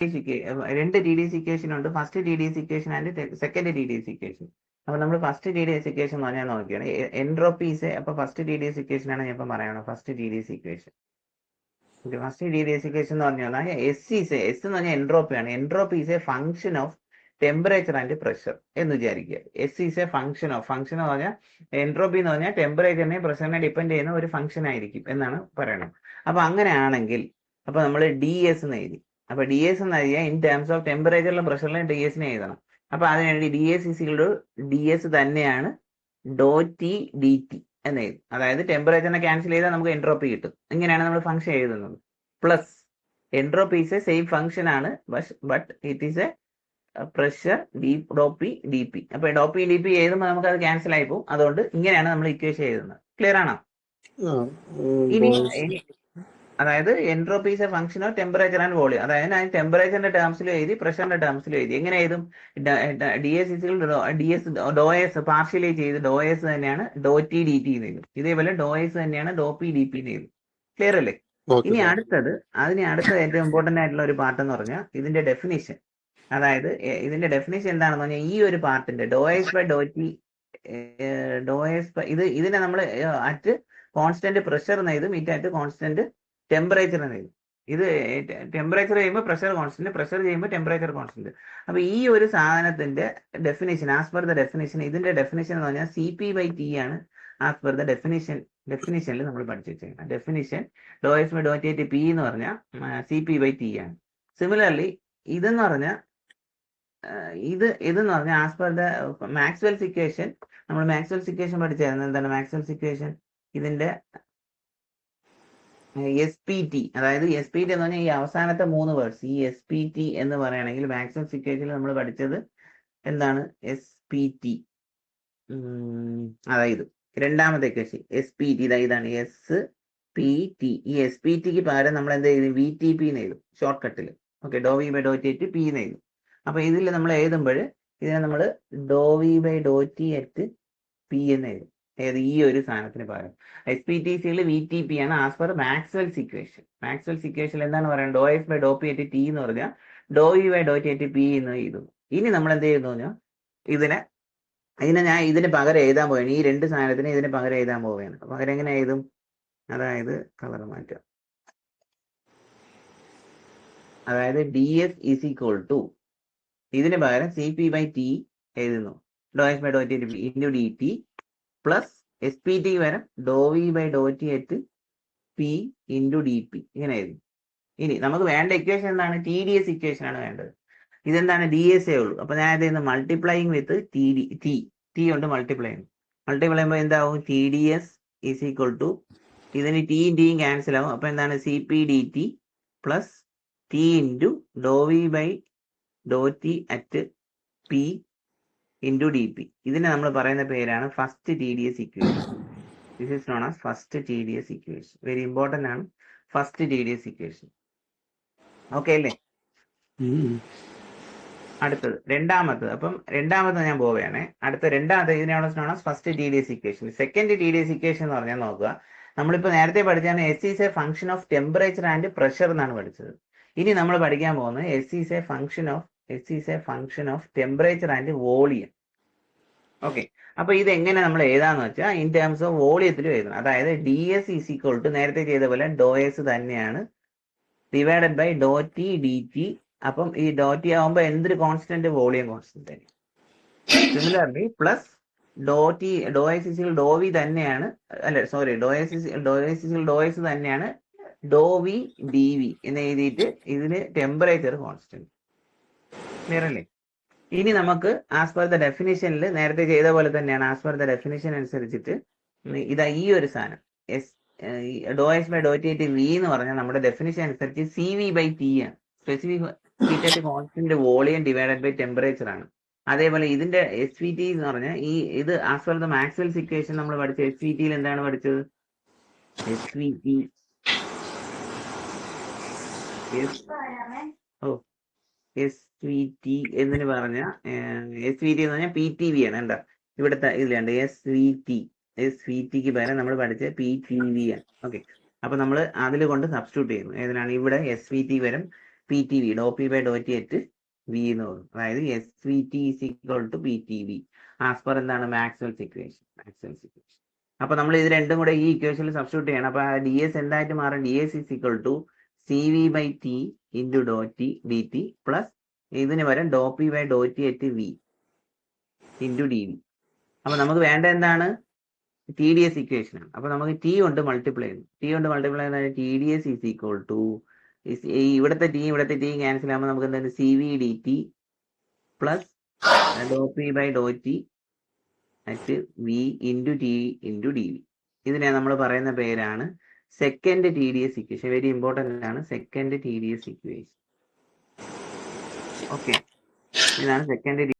രണ്ട് T D S equation ഉണ്ട്. First T D S equation and second T D S equation. അപ്പൊ നമ്മൾ first T D S equation എന്ന് പറഞ്ഞാൽ നോക്കിയാണ് എൻട്രോപ്പീസ്. അപ്പൊ first T D S equation ആണ് ഞാൻ ഇപ്പം പറയണം. First T D S equation first T D S equation എന്ന് പറഞ്ഞാൽ എസ് എന്ന് പറഞ്ഞാൽ എൻട്രോപ്പിയാണ്. Entropy is a function of temperature and pressure എന്ന് വിചാരിക്കുക. എസ് ഈസ് എ ഫംഗ്ഷൻ എന്ന് പറഞ്ഞാൽ എൻട്രോപ്പി എന്ന് പറഞ്ഞാൽ ടെമ്പറേച്ചറിനെ പ്രഷറിനെ ഡിപ്പെൻഡ് ചെയ്യുന്ന ഒരു ഫംഗ്ഷൻ ആയിരിക്കും എന്നാണ് പറയുന്നത്. അപ്പൊ അങ്ങനെയാണെങ്കിൽ അപ്പൊ നമ്മൾ ഡി എസ് എന്ന് എഴുതി. അപ്പൊ ഡി എസ് എന്ന് എഴുതിയാൽ ഇൻ ടേംസ് ഓഫ് ടെമ്പറേച്ചറിലും പ്രഷറിലും ഡി എസിനെ എഴുതണം. അപ്പൊ അതിനുവേണ്ടി ഡി എസ് ഇസികളുടെ ഡി എസ് തന്നെയാണ് ഡോ ടി ഡി ടി എന്ന് എഴുതും. അതായത് ടെമ്പറേച്ചറിനെ ക്യാൻസൽ ചെയ്താൽ നമുക്ക് എൻട്രോപ്പി കിട്ടും. ഇങ്ങനെയാണ് നമ്മൾ ഫംഗ്ഷൻ എഴുതുന്നത്. Plus entropy is a same function ആണ്, but it is a pressure doh P D P. അപ്പൊ ഡോ പി ഡി പി എഴുതുമ്പോൾ നമുക്ക് അത് ക്യാൻസൽ ആയി പോകും. അതുകൊണ്ട് ഇങ്ങനെയാണ് നമ്മൾ ഇക്വേഷൻ എഴുതുന്നത്. ക്ലിയർ ആണോ? ഇനി അതായത് entropy is a function of temperature and volume. അതായത് ഞാൻ ടെമ്പറേച്ചറിന്റെ ടേംസിലും എഴുതി, പ്രഷറിന്റെ ടേംസിലും എഴുതി. എങ്ങനെ എഴുതും? ഡി എസ് ഡി എസ് ഡോ എസ് പാർഷ്യലി ചെയ്ത് ഡോ എസ് തന്നെയാണ് ഡോ ടി ഡി ടി എഴുതും. ഇതേപോലെ ഡോ എസ് തന്നെയാണ് ഡോ പി ഡി പി എഴുതും. ക്ലിയർ അല്ലേ? ഇനി അടുത്തത് ഏറ്റവും ഇമ്പോർട്ടന്റ് ആയിട്ടുള്ള ഒരു പാർട്ട് എന്ന് പറഞ്ഞാൽ ഇതിന്റെ ഡെഫിനിഷൻ. അതായത് ഇതിന്റെ ഡെഫിനിഷൻ എന്താണെന്ന് പറഞ്ഞാൽ ഈ ഒരു പാർട്ടിന്റെ ഡോ എസ് ബൈ ഡോ ടി ഇതിനെ നമ്മൾ അറ്റ് കോൺസ്റ്റന്റ് പ്രഷർ എന്ന് എഴുതും, അറ്റ് കോൺസ്റ്റന്റ് ടെമ്പറേച്ചർ എന്ന് എഴുതും. ഇത് ടെമ്പറേച്ചർ ചെയ്യുമ്പോൾ പ്രഷർ കോൺസ്റ്റന്റ്, പ്രഷർ ചെയ്യുമ്പോൾ ടെമ്പറേച്ചർ കോൺസ്റ്റന്റ്. അപ്പൊ ഈ ഒരു സാധനത്തിന്റെ definition as per the definition, ഇതിന്റെ ഡെഫിനിഷൻ എന്ന് പറഞ്ഞാൽ സി പി ബൈ ടി ആണ്. ആസ് പെർ ദ ഡെഫിനിഷനിൽ നമ്മൾ പഠിച്ചു വെച്ചേക്കുന്നത് definition do S by Dr T P എന്ന് പറഞ്ഞാൽ സി പി ബൈ ടി ആണ്. സിമിലർലി ഇതെന്ന് പറഞ്ഞാൽ ഇതെന്ന് പറഞ്ഞാൽ as per the Maxwell's equation, നമ്മൾ മാക്സ്വെൽസ് ഇക്വേഷൻ പഠിച്ചായിരുന്നു. എന്താണ് മാക്സ്വെൽസ് ഇക്വേഷൻ? ഇതിന്റെ എസ് പി ടി, അതായത് എസ് പി ടി എന്ന് പറഞ്ഞാൽ ഈ അവസാനത്തെ 3 വേർഡ്സ്, ഈ എസ് പി ടി എന്ന് പറയുകയാണെങ്കിൽ മാക്സ്വെൽസ് ഇക്വേഷനിൽ നമ്മൾ പഠിച്ചത് എന്താണ്? എസ് പി ടി, അതായത് രണ്ടാമത്തെ ഇക്വേഷൻ എസ് പി ടി, ഇതാണ് എസ് പി ടി. ഈ എസ് പി ടിക്ക് പകരം നമ്മൾ എന്ത് ചെയ്യും? വി ടി പി എന്ന് എഴുതും ഷോർട്ട് കട്ടിൽ. Okay, doh V by Dr T P എന്ന് എഴുതും. അപ്പൊ ഇതിൽ നമ്മൾ എഴുതുമ്പോൾ ഇതിനെ നമ്മൾ doh V by Dr T at P എന്ന് എഴുതും. ഏത്? ഈ ഒരു സാധനത്തിന് പകരം എസ് പി ടി സിയിൽ വി ടി പി ആണ് as per Maxwell's equation. Maxwell's equation എന്താണ് പറയുന്നത്? Doh S by doh P at T എന്ന് പറഞ്ഞാൽ doh V by Dr T at P എന്ന് എഴുതും. ഇനി നമ്മൾ എന്ത് ചെയ്യുന്നു പറഞ്ഞാൽ ഇതിന് പകരം എഴുതാൻ പോവുകയാണ്. ഈ രണ്ട് സാധനത്തിന് ഇതിന് പകരം എഴുതാൻ പോവുകയാണ്. പകരം എങ്ങനെ എഴുതും? അതായത് കളർ മാറ്റാം. അതായത് D S is equal to ഇതിന് പകരം സി പി ബൈ ടി എഴുതുന്നു, doh S by Dr T into D T plus S P T പകരം doh V by Dr T at P into D P ഇങ്ങനെ എഴുതും. ഇനി നമുക്ക് വേണ്ട equation എന്താണ്? ടി ഡി എസ് ഇക്വേഷൻ ആണ് വേണ്ടത്. ഇതെന്താണ്? ഡി എസ് ഉള്ളൂ. അപ്പൊ ഞാൻ ഇത് മൾട്ടിപ്ലൈയിങ് വിത്ത് ടി കൊണ്ട് മൾട്ടിപ്ലൈ ചെയ്യുമ്പോൾ എന്താവും? T D S is equal to ഇതിന് ടിയും ക്യാൻസൽ ആവും. അപ്പൊ എന്താണ്? C P D T plus T into doh V by Dr T at P into D P. ഇതിനെ നമ്മൾ പറയുന്ന പേരാണ് first T D S equation. This is known as first T D S equation. Very important ആണ് first T D S equation. Okay അല്ലേ? അടുത്തത് രണ്ടാമത്തത്. അപ്പം രണ്ടാമത്തെ ഞാൻ പോവുകയാണ്. രണ്ടാമത്തെ ഇതിനാണ് known as first T D S equation. Second T D S equation എന്ന് പറഞ്ഞാൽ നോക്കുക, നമ്മളിപ്പോൾ നേരത്തെ പഠിച്ചാണ് S is a function of temperature and pressure എന്നാണ് പഠിച്ചത്. ഇനി നമ്മൾ പഠിക്കാൻ പോകുന്നത് S is a function of temperature and volume. Okay, അപ്പൊ ഇത് എങ്ങനെ നമ്മൾ എഴുതാന്ന് വെച്ചാൽ ഇൻ ടേംസ് ഓഫ് വോളിയത്തിലും എഴുതണം. അതായത് D S is equal to നേരത്തെ ചെയ്ത പോലെ ഡോ എസ് തന്നെയാണ് divided by Dr T D T. അപ്പം ഈ ഡോ ടി ആവുമ്പോൾ എന്തൊരു constant? Volume constant. Similarly plus doh S doh V തന്നെയാണ്, അല്ല സോറി, ഡോ എസ് തന്നെയാണ് ഡോ വി ഡി വി എന്ന് എഴുതിയിട്ട് ഇതിന് ടെമ്പറേച്ചർ കോൺസ്റ്റന്റ്. ക്ലിയർ അല്ലേ? ഇനി നമുക്ക് ആസ് പെർ ദ ഡെഫിനിഷനിൽ നേരത്തെ ചെയ്ത പോലെ തന്നെയാണ്. ആസ് പെർ ദ ഡെഫിനിഷൻ അനുസരിച്ചിട്ട് ഇതാ ഈ ഒരു സാധനം doh S by Dr T at V എന്ന് പറഞ്ഞാൽ നമ്മുടെ ഡെഫിനിഷൻ അനുസരിച്ച് സി വി ബൈ ടി ആണ്. Specific heat at constant volume divided by temperature ആണ്. അതേപോലെ ഇതിന്റെ എസ് വി ടി എന്ന് പറഞ്ഞാൽ ഇത് as per the Maxwell's equation നമ്മൾ പഠിച്ച എസ് വി ടിയിൽ എന്താണ് പഠിച്ചത്? എസ് വി ടി എന്ന് പറഞ്ഞ എസ് വി ടി എന്ന് പറഞ്ഞാൽ പി ടി വി ആണ്. എന്താ ഇവിടുത്തെ ഇതിലുണ്ട് എസ് വി ടിക്ക് പകരം നമ്മൾ പഠിച്ച പി ടി വി ആണ്. ഓക്കെ, അപ്പൊ നമ്മൾ അതിൽ കൊണ്ട് സബ്സ്റ്റിറ്റ്യൂട്ട് ചെയ്യുന്നു. ഏതിനാണ്? ഇവിടെ എസ് വി ടി പകരം P T V do P by Dr T at V എന്ന് പറയും. അതായത് S V T is equal to P T V as per എന്താണ് മാക്സ്വെൽസ് ഇക്വേഷൻ. അപ്പൊ നമ്മൾ ഇത് രണ്ടും കൂടെ ഈ ഇക്വേഷനിൽ സബ്സ്റ്റിറ്റ്യൂട്ട് ചെയ്യണം. അപ്പൊ ഡി എസ് എന്തായിട്ട് മാറും? D S is equal to C V by T into doh T D T plus ഇതിന് പകരം doh P by Dr T at V into D V. അപ്പൊ നമുക്ക് വേണ്ട എന്താണ്? ടി ഡി എസ് ഇക്വേഷൻ ആണ്. അപ്പൊ നമുക്ക് ടി കൊണ്ട് മൾട്ടിപ്ലൈ ചെയ്യുന്നു. ടി കൊണ്ട് മൾട്ടിപ്ലൈ ചെയ്യുന്നത് T D S is equal to ഇവിടുത്തെ ടി ക്യാൻസൽ ആകുമ്പോൾ നമുക്ക് എന്താണ്? C V D T plus doh P by Dr T at V into T into D V. ഇതിനെ നമ്മൾ പറയുന്ന പേരാണ് second T D S equation. Very important ആണ് second T D S equation. Okay, ഇതാണ് second